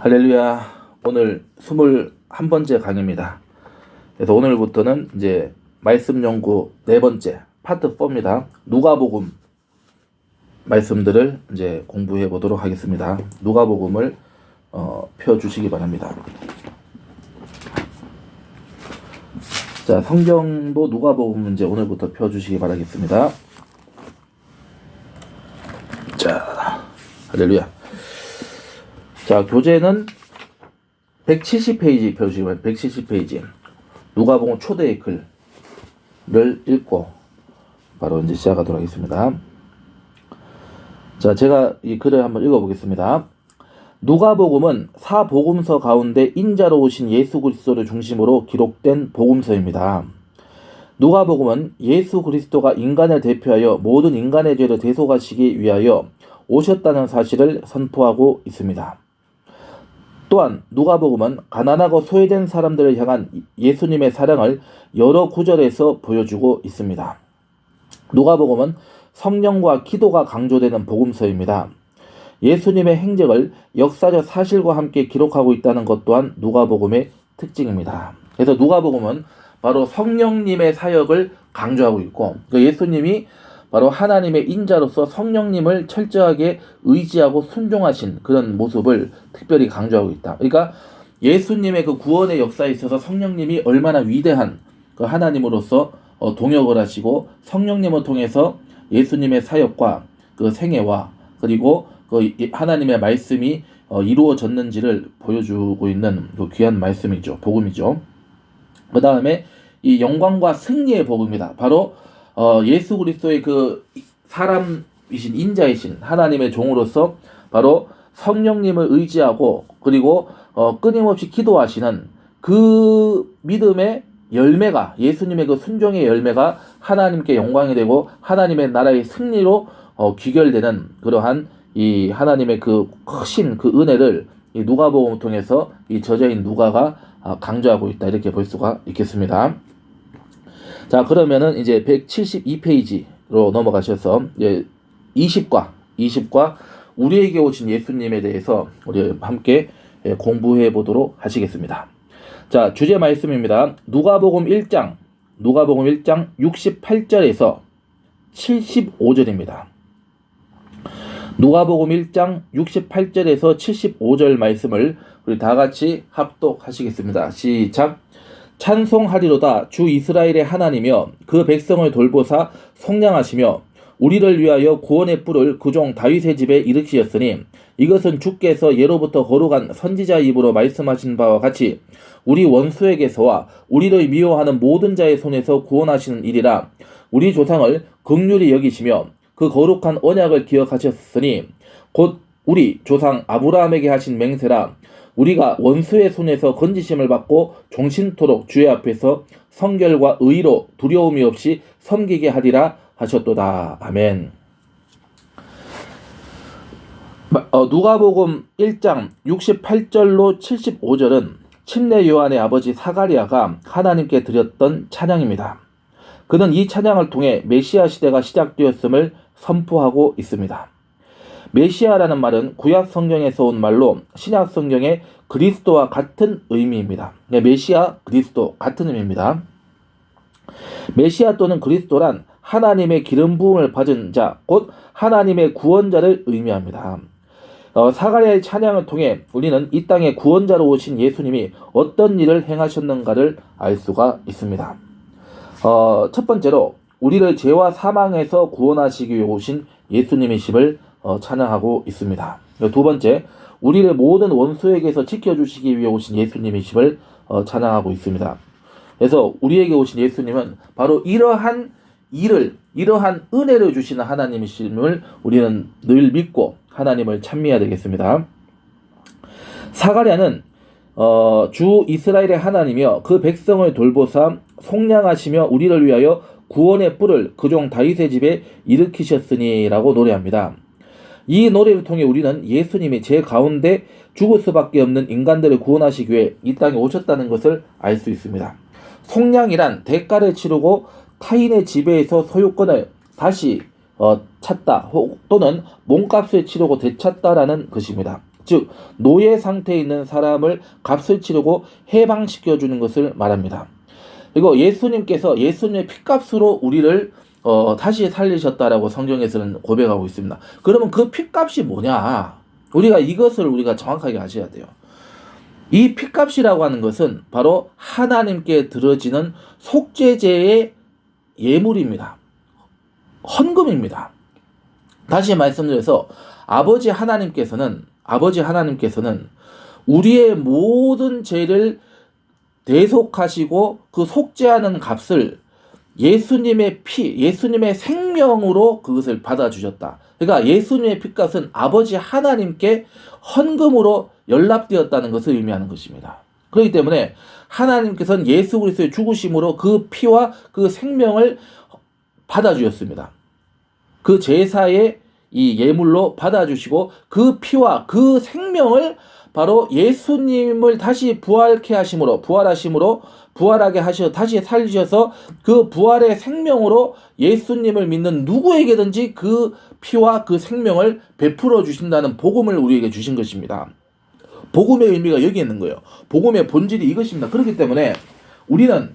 할렐루야. 오늘 21번째 강의입니다. 그래서 오늘부터는 이제 말씀 연구 네 번째 파트 4입니다. 누가복음 말씀들을 이제 공부해 보도록 하겠습니다. 누가복음을 펴 주시기 바랍니다. 자, 성경도 누가복음 이제 오늘부터 펴 주시기 바라겠습니다. 자, 할렐루야. 자, 교재는 170페이지 펴주시기 바랍니다. 170페이지. 누가복음 초대의 글을 읽고 바로 이제 시작하도록 하겠습니다. 자, 제가 이 글을 한번 읽어보겠습니다. 누가복음은 사복음서 가운데 인자로 오신 예수 그리스도를 중심으로 기록된 복음서입니다. 누가복음은 예수 그리스도가 인간을 대표하여 모든 인간의 죄를 대속하시기 위하여 오셨다는 사실을 선포하고 있습니다. 또한 누가복음은 가난하고 소외된 사람들을 향한 예수님의 사랑을 여러 구절에서 보여주고 있습니다. 누가복음은 성령과 기도가 강조되는 복음서입니다. 예수님의 행적을 역사적 사실과 함께 기록하고 있다는 것 또한 누가복음의 특징입니다. 그래서 누가복음은 바로 성령님의 사역을 강조하고 있고, 예수님이 바로 하나님의 인자로서 성령님을 철저하게 의지하고 순종하신 그런 모습을 특별히 강조하고 있다. 그러니까 예수님의 그 구원의 역사에 있어서 성령님이 얼마나 위대한 그 하나님으로서 동역을 하시고 성령님을 통해서 예수님의 사역과 그 생애와 그리고 그 하나님의 말씀이 이루어졌는지를 보여주고 있는 그 귀한 말씀이죠. 복음이죠. 그 다음에 이 영광과 승리의 복음이다. 바로 예수 그리스도의 그 사람이신 인자이신 하나님의 종으로서 바로 성령님을 의지하고 그리고 끊임없이 기도하시는 그 믿음의 열매가, 예수님의 그 순종의 열매가 하나님께 영광이 되고 하나님의 나라의 승리로 귀결되는 그러한 이 하나님의 그 크신 그 은혜를 이 누가복음을 통해서 이 저자인 누가가 강조하고 있다, 이렇게 볼 수가 있겠습니다. 자, 그러면은 이제 172페이지로 넘어가셔서 이제 20과 우리에게 오신 예수님에 대해서 우리 함께 공부해 보도록 하시겠습니다. 자, 주제 말씀입니다. 누가복음 1장 68절에서 75절입니다. 누가복음 1장 68절에서 75절 말씀을 우리 다 같이 합독하시겠습니다. 시작. 찬송하리로다 주 이스라엘의 하나님이여 그 백성을 돌보사 속량하시며 우리를 위하여 구원의 뿔을 그 종 다윗의 집에 일으키셨으니 이것은 주께서 예로부터 거룩한 선지자 입으로 말씀하신 바와 같이 우리 원수에게서와 우리를 미워하는 모든 자의 손에서 구원하시는 일이라. 우리 조상을 긍휼히 여기시며 그 거룩한 언약을 기억하셨으니 곧 우리 조상 아브라함에게 하신 맹세라. 우리가 원수의 손에서 건지심을 받고 종신토록 주의 앞에서 성결과 의로 두려움이 없이 섬기게 하리라 하셨도다. 아멘. 누가복음 1장 68절로 75절은 침례 요한의 아버지 사가랴가 하나님께 드렸던 찬양입니다. 그는 이 찬양을 통해 메시아 시대가 시작되었음을 선포하고 있습니다. 메시아라는 말은 구약 성경에서 온 말로 신약 성경의 그리스도와 같은 의미입니다. 메시아, 그리스도 같은 의미입니다. 메시아 또는 그리스도란 하나님의 기름 부음을 받은 자, 곧 하나님의 구원자를 의미합니다. 사가랴의 찬양을 통해 우리는 이 땅에 구원자로 오신 예수님이 어떤 일을 행하셨는가를 알 수가 있습니다. 첫 번째로 우리를 죄와 사망에서 구원하시기 위해 오신 예수님이심을 찬양하고 있습니다. 두 번째, 우리를 모든 원수에게서 지켜주시기 위해 오신 예수님이심을 찬양하고 있습니다. 그래서 우리에게 오신 예수님은 바로 이러한 은혜를 주시는 하나님이심을 우리는 늘 믿고 하나님을 찬미해야 되겠습니다. 사가랴는 주 이스라엘의 하나님이여 그 백성을 돌보사 속량하시며 우리를 위하여 구원의 뿔을 그 종 다윗의 집에 일으키셨으니 라고 노래합니다. 이 노래를 통해 우리는 예수님이 제 가운데 죽을 수밖에 없는 인간들을 구원하시기 위해 이 땅에 오셨다는 것을 알 수 있습니다. 속량이란 대가를 치르고 타인의 지배에서 소유권을 다시 찾다 또는 몸값을 치르고 되찾다라는 것입니다. 즉 노예 상태에 있는 사람을 값을 치르고 해방시켜주는 것을 말합니다. 그리고 예수님께서 예수님의 피값으로 우리를 다시 살리셨다라고 성경에서는 고백하고 있습니다. 그러면 그 피값이 뭐냐? 이것을 우리가 정확하게 아셔야 돼요. 이 피값이라고 하는 것은 바로 하나님께 들어지는 속죄제의 예물입니다. 헌금입니다. 다시 말씀드려서 아버지 하나님께서는 우리의 모든 죄를 대속하시고 그 속죄하는 값을 예수님의 피, 예수님의 생명으로 그것을 받아주셨다. 그러니까 예수님의 피값은 아버지 하나님께 헌금으로 연락되었다는 것을 의미하는 것입니다. 그렇기 때문에 하나님께서는 예수 그리스도의 죽으심으로 그 피와 그 생명을 받아주셨습니다. 그 제사의 이 예물로 받아주시고 그 피와 그 생명을 바로 예수님을 다시 부활하게 하셔 다시 살리셔서 그 부활의 생명으로 예수님을 믿는 누구에게든지 그 피와 그 생명을 베풀어 주신다는 복음을 우리에게 주신 것입니다. 복음의 의미가 여기 있는 거예요. 복음의 본질이 이것입니다. 그렇기 때문에 우리는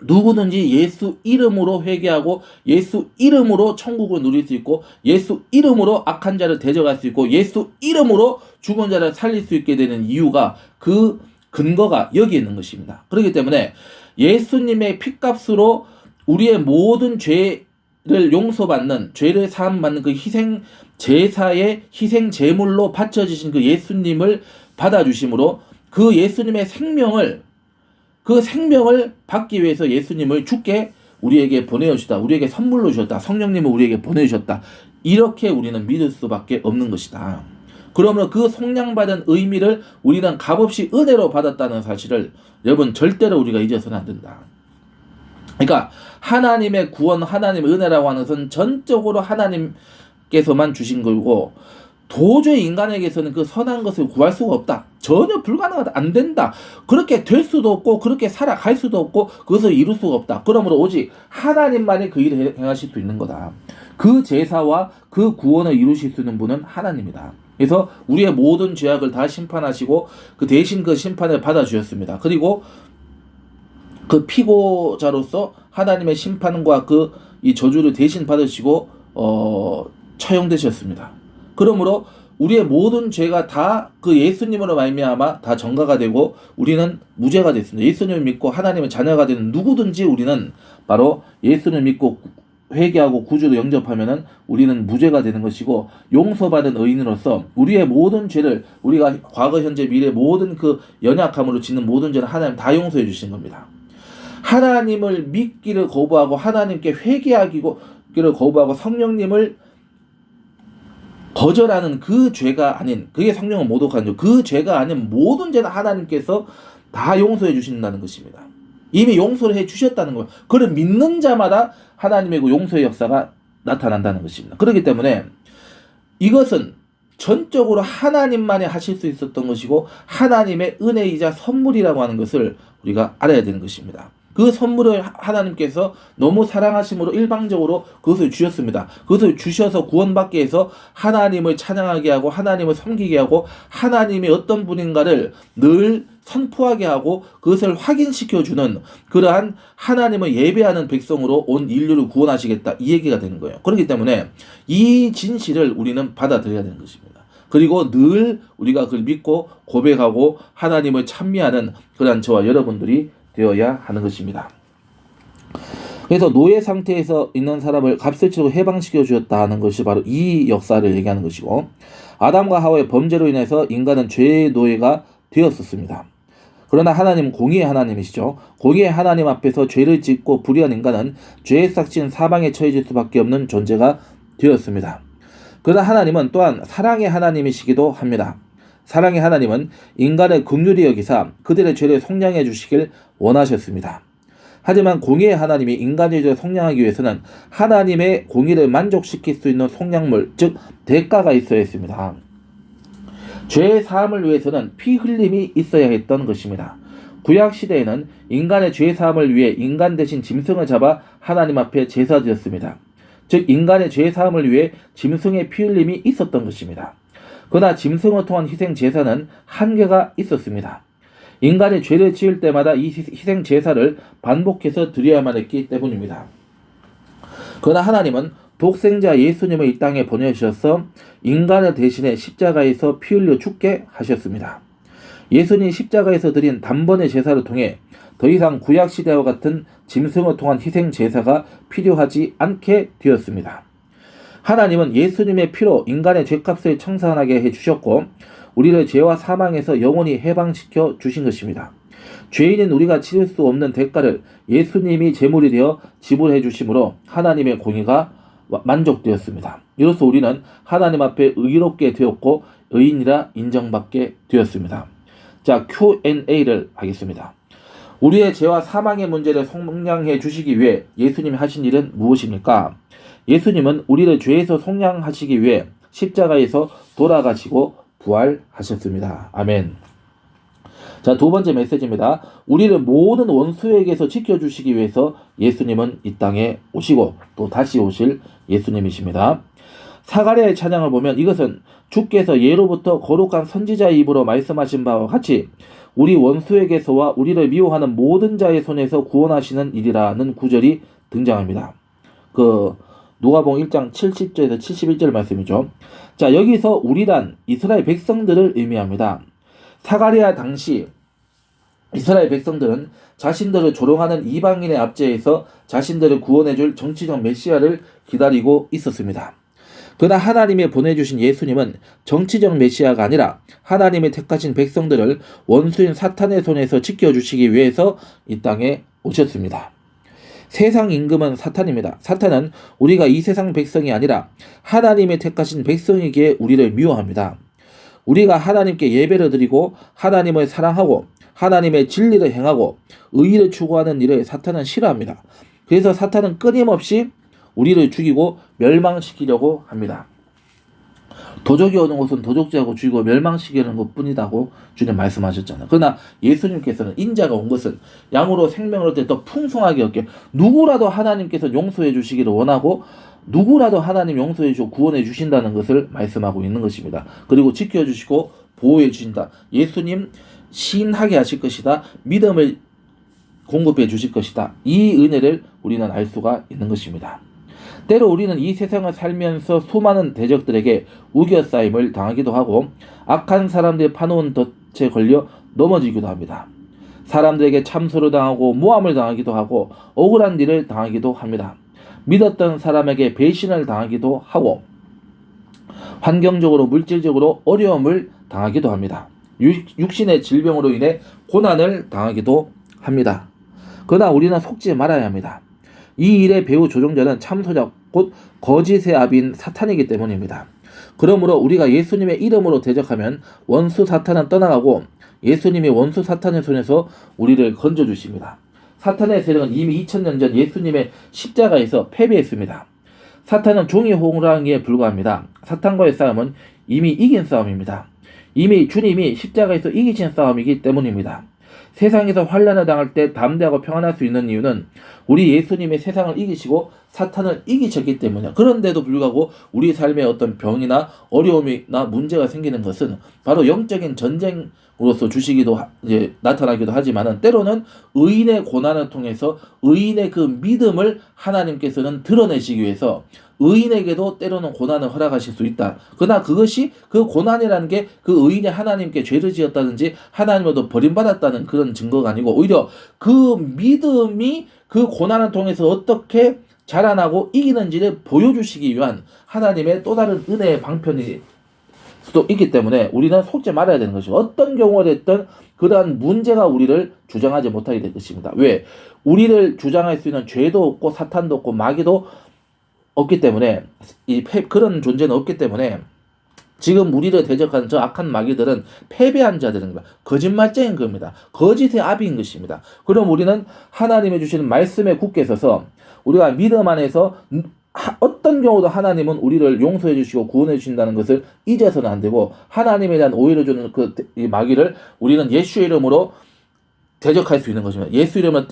누구든지 예수 이름으로 회개하고 예수 이름으로 천국을 누릴 수 있고 예수 이름으로 악한 자를 대적할 수 있고 예수 이름으로 죽은 자를 살릴 수 있게 되는 이유가 그 근거가 여기 있는 것입니다. 그렇기 때문에 예수님의 피값으로 우리의 모든 죄를 용서받는 죄를 사함받는 그 희생 제사의 희생 제물로 바쳐지신 그 예수님을 받아주심으로 그 예수님의 생명을 받기 위해서 예수님을 주께 우리에게 보내주셨다. 우리에게 선물로 주셨다. 성령님을 우리에게 보내주셨다. 이렇게 우리는 믿을 수밖에 없는 것이다. 그러므로 그 속량받은 의미를 우리는 값없이 은혜로 받았다는 사실을 여러분 절대로 우리가 잊어서는 안 된다. 그러니까 하나님의 구원, 하나님의 은혜라고 하는 것은 전적으로 하나님께서만 주신 거고 도저히 인간에게서는 그 선한 것을 구할 수가 없다. 전혀 불가능하다. 안 된다. 그렇게 될 수도 없고 그렇게 살아갈 수도 없고 그것을 이룰 수가 없다. 그러므로 오직 하나님만이 그 일을 행하실 수 있는 거다. 그 제사와 그 구원을 이루실 수 있는 분은 하나님이다. 그래서 우리의 모든 죄악을 다 심판하시고 그 대신 그 심판을 받아주셨습니다. 그리고 그 피고자로서 하나님의 심판과 그 이 저주를 대신 받으시고 처형되셨습니다. 그러므로 우리의 모든 죄가 다 그 예수님으로 말미암아 다 전가가 되고 우리는 무죄가 됐습니다. 예수님을 믿고 하나님의 자녀가 되는 누구든지 우리는 바로 예수님을 믿고 회개하고 구주로 영접하면은 우리는 무죄가 되는 것이고 용서받은 의인으로서 우리의 모든 죄를 우리가 과거 현재 미래 모든 그 연약함으로 짓는 모든 죄를 하나님 다 용서해 주신 겁니다. 하나님을 믿기를 거부하고 하나님께 회개하기를 거부하고 성령님을 거절하는 그 죄가 아닌 그게 성령을 모독하는 죄, 그 죄가 아닌 모든 죄는 하나님께서 다 용서해 주신다는 것입니다. 이미 용서를 해 주셨다는 거예요. 그를 믿는 자마다 하나님의 그 용서의 역사가 나타난다는 것입니다. 그렇기 때문에 이것은 전적으로 하나님만이 하실 수 있었던 것이고 하나님의 은혜이자 선물이라고 하는 것을 우리가 알아야 되는 것입니다. 그 선물을 하나님께서 너무 사랑하심으로 일방적으로 그것을 주셨습니다. 그것을 주셔서 구원받게 해서 하나님을 찬양하게 하고 하나님을 섬기게 하고 하나님이 어떤 분인가를 늘 선포하게 하고 그것을 확인시켜주는 그러한 하나님을 예배하는 백성으로 온 인류를 구원하시겠다 이 얘기가 되는 거예요. 그렇기 때문에 이 진실을 우리는 받아들여야 되는 것입니다. 그리고 늘 우리가 그걸 믿고 고백하고 하나님을 찬미하는 그러한 저와 여러분들이 되어야 하는 것입니다. 그래서 노예 상태에서 있는 사람을 값을 치르고 해방시켜 주었다 하는 것이 바로 이 역사를 얘기하는 것이고 아담과 하와의 범죄로 인해서 인간은 죄의 노예가 되었었습니다. 그러나 하나님은 공의의 하나님이시죠. 공의의 하나님 앞에서 죄를 짓고 불의한 인간은 죄에 싹친 사방에 처해질 수밖에 없는 존재가 되었습니다. 그러나 하나님은 또한 사랑의 하나님이시기도 합니다. 사랑의 하나님은 인간을 긍휼히 여기사 그들의 죄를 속량해 주시길 원하셨습니다. 하지만 공의의 하나님이 인간의 죄를 속량하기 위해서는 하나님의 공의를 만족시킬 수 있는 속량물, 즉 대가가 있어야 했습니다. 죄의 사함을 위해서는 피 흘림이 있어야 했던 것입니다. 구약시대에는 인간의 죄 사함을 위해 인간 대신 짐승을 잡아 하나님 앞에 제사드렸습니다. 즉 인간의 죄 사함을 위해 짐승의 피 흘림이 있었던 것입니다. 그러나 짐승을 통한 희생 제사는 한계가 있었습니다. 인간이 죄를 지을 때마다 이 희생 제사를 반복해서 드려야만 했기 때문입니다. 그러나 하나님은 독생자 예수님을 이 땅에 보내주셔서 인간을 대신해 십자가에서 피 흘려 죽게 하셨습니다. 예수님 십자가에서 드린 단번의 제사를 통해 더 이상 구약시대와 같은 짐승을 통한 희생 제사가 필요하지 않게 되었습니다. 하나님은 예수님의 피로 인간의 죄값을 청산하게 해주셨고 우리를 죄와 사망에서 영원히 해방시켜 주신 것입니다. 죄인인 우리가 치를 수 없는 대가를 예수님이 제물이 되어 지불해 주심으로 하나님의 공의가 만족되었습니다. 이로써 우리는 하나님 앞에 의롭게 되었고 의인이라 인정받게 되었습니다. 자, Q&A를 하겠습니다. 우리의 죄와 사망의 문제를 속량해 주시기 위해 예수님이 하신 일은 무엇입니까? 예수님은 우리를 죄에서 속량하시기 위해 십자가에서 돌아가시고 부활하셨습니다. 아멘. 자, 두 번째 메시지입니다. 우리를 모든 원수에게서 지켜주시기 위해서 예수님은 이 땅에 오시고 또 다시 오실 예수님이십니다. 사가랴의 찬양을 보면 이것은 주께서 예로부터 거룩한 선지자의 입으로 말씀하신 바와 같이 우리 원수에게서와 우리를 미워하는 모든 자의 손에서 구원하시는 일이라는 구절이 등장합니다. 누가복음 1장 70절에서 71절 말씀이죠. 자, 여기서 우리란 이스라엘 백성들을 의미합니다. 사가랴 당시 이스라엘 백성들은 자신들을 조롱하는 이방인의 압제에서 자신들을 구원해줄 정치적 메시아를 기다리고 있었습니다. 그러나 하나님이 보내주신 예수님은 정치적 메시아가 아니라 하나님의 택하신 백성들을 원수인 사탄의 손에서 지켜주시기 위해서 이 땅에 오셨습니다. 세상 임금은 사탄입니다. 사탄은 우리가 이 세상 백성이 아니라 하나님의 택하신 백성이기에 우리를 미워합니다. 우리가 하나님께 예배를 드리고 하나님을 사랑하고 하나님의 진리를 행하고 의의를 추구하는 일을 사탄은 싫어합니다. 그래서 사탄은 끊임없이 우리를 죽이고 멸망시키려고 합니다. 도적이 오는 곳은 도적질하고 죽이고 멸망시키는 것뿐이라고 주님 말씀하셨잖아요. 그러나 예수님께서는 인자가 온 것은 양으로 생명을 얻을 때 더 풍성하게 얻게 누구라도 하나님께서 용서해 주시기를 원하고 누구라도 하나님 용서해 주시고 구원해 주신다는 것을 말씀하고 있는 것입니다. 그리고 지켜주시고 보호해 주신다. 예수님 신하게 하실 것이다. 믿음을 공급해 주실 것이다. 이 은혜를 우리는 알 수가 있는 것입니다. 때로 우리는 이 세상을 살면서 수많은 대적들에게 우겨싸임을 당하기도 하고 악한 사람들의 파놓은 덫에 걸려 넘어지기도 합니다. 사람들에게 참소를 당하고 모함을 당하기도 하고 억울한 일을 당하기도 합니다. 믿었던 사람에게 배신을 당하기도 하고 환경적으로 물질적으로 어려움을 당하기도 합니다. 육신의 질병으로 인해 고난을 당하기도 합니다. 그러나 우리는 속지 말아야 합니다. 이 일의 배후 조종자는 참소자 곧 거짓의 아비인 사탄이기 때문입니다. 그러므로 우리가 예수님의 이름으로 대적하면 원수 사탄은 떠나가고 예수님이 원수 사탄의 손에서 우리를 건져주십니다. 사탄의 세력은 이미 2000년 전 예수님의 십자가에서 패배했습니다. 사탄은 종이 호랑이에 불과합니다. 사탄과의 싸움은 이미 이긴 싸움입니다. 이미 주님이 십자가에서 이기신 싸움이기 때문입니다. 세상에서 환난을 당할 때 담대하고 평안할 수 있는 이유는 우리 예수님의 세상을 이기시고 사탄을 이기셨기 때문이야. 그런데도 불구하고 우리 삶에 어떤 병이나 어려움이나 문제가 생기는 것은 바로 영적인 전쟁으로서 나타나기도 하지만은 때로는 의인의 고난을 통해서 의인의 그 믿음을 하나님께서는 드러내시기 위해서 의인에게도 때로는 고난을 허락하실 수 있다. 그러나 그것이 그 고난이라는 게 그 의인이 하나님께 죄를 지었다든지 하나님으로부터 버림받았다는 그런 증거가 아니고 오히려 그 믿음이 그 고난을 통해서 어떻게 자라나고 이기는지를 보여주시기 위한 하나님의 또 다른 은혜의 방편이 수도 있기 때문에 우리는 속지 말아야 되는 것이고 어떤 경우가 됐든 그러한 문제가 우리를 주장하지 못하게 될 것입니다. 왜? 우리를 주장할 수 있는 죄도 없고 사탄도 없고 마귀도 없기 때문에 그런 존재는 없기 때문에 지금 우리를 대적하는 저 악한 마귀들은 패배한 자들입니다. 거짓말쟁인 겁니다. 거짓의 아비인 것입니다. 그럼 우리는 하나님이 주시는 말씀에 굳게 서서 우리가 믿음 안에서 어떤 경우도 하나님은 우리를 용서해 주시고 구원해 주신다는 것을 잊어서는 안 되고 하나님에 대한 오해를 주는 이 마귀를 우리는 예수의 이름으로 대적할 수 있는 것입니다. 예수 이름은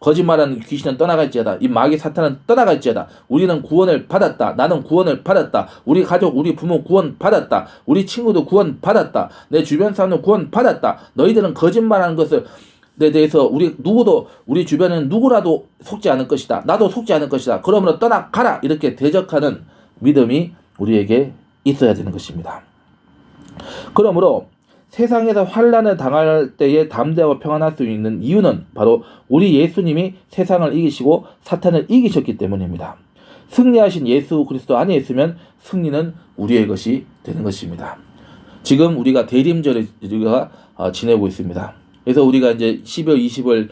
거짓말하는 귀신은 떠나갈지어다. 이 마귀 사탄은 떠나갈지어다. 우리는 구원을 받았다. 나는 구원을 받았다. 우리 가족, 우리 부모 구원 받았다. 우리 친구도 구원 받았다. 내 주변 사람도 구원 받았다. 너희들은 거짓말하는 것을 에 대해서 누구도 우리 주변에는 누구라도 속지 않을 것이다. 나도 속지 않을 것이다. 그러므로 떠나가라. 이렇게 대적하는 믿음이 우리에게 있어야 되는 것입니다. 그러므로 세상에서 환난을 당할 때에 담대하고 평안할 수 있는 이유는 바로 우리 예수님이 세상을 이기시고 사탄을 이기셨기 때문입니다. 승리하신 예수 그리스도 안에 있으면 승리는 우리의 것이 되는 것입니다. 지금 우리가 대림절을 우리가 지내고 있습니다. 그래서 우리가 이제 12월 20일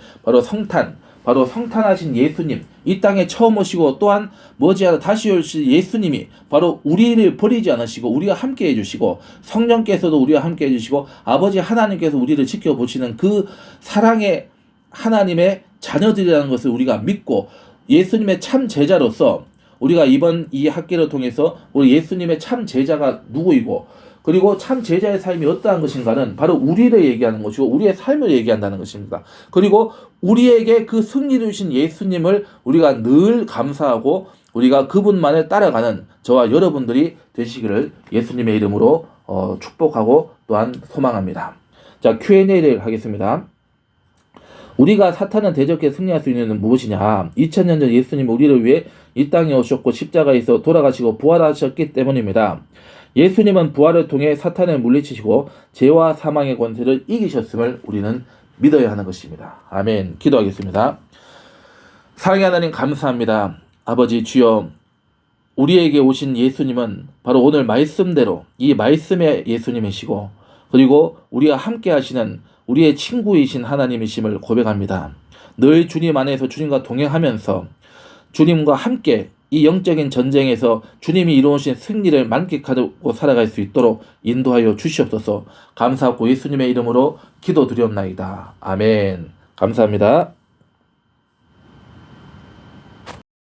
바로 성탄하신 예수님, 이 땅에 처음 오시고 또한 머지않아 다시 오실 예수님이 바로 우리를 버리지 않으시고 우리와 함께 해주시고 성령께서도 우리와 함께 해주시고 아버지 하나님께서 우리를 지켜보시는 그 사랑의 하나님의 자녀들이라는 것을 우리가 믿고 예수님의 참 제자로서 우리가 이번 이 학기를 통해서 우리 예수님의 참 제자가 누구이고 그리고 참 제자의 삶이 어떠한 것인가는 바로 우리를 얘기하는 것이고 우리의 삶을 얘기한다는 것입니다. 그리고 우리에게 그 승리를 주신 예수님을 우리가 늘 감사하고 우리가 그분만을 따라가는 저와 여러분들이 되시기를 예수님의 이름으로 축복하고 또한 소망합니다. 자, Q&A를 하겠습니다. 우리가 사탄을 대적해 승리할 수 있는 이유는 무엇이냐? 2000년 전 예수님 우리를 위해 이 땅에 오셨고 십자가에서 돌아가시고 부활하셨기 때문입니다. 예수님은 부활을 통해 사탄을 물리치시고 죄와 사망의 권세를 이기셨음을 우리는 믿어야 하는 것입니다. 아멘. 기도하겠습니다. 사랑의 하나님 감사합니다. 아버지 주여, 우리에게 오신 예수님은 바로 오늘 말씀대로 이 말씀의 예수님이시고 그리고 우리와 함께 하시는 우리의 친구이신 하나님이심을 고백합니다. 늘 주님 안에서 주님과 동행하면서 주님과 함께 이 영적인 전쟁에서 주님이 이루어진 승리를 만끽하고 살아갈 수 있도록 인도하여 주시옵소서. 감사하고 예수님의 이름으로 기도드렸나이다. 아멘. 감사합니다.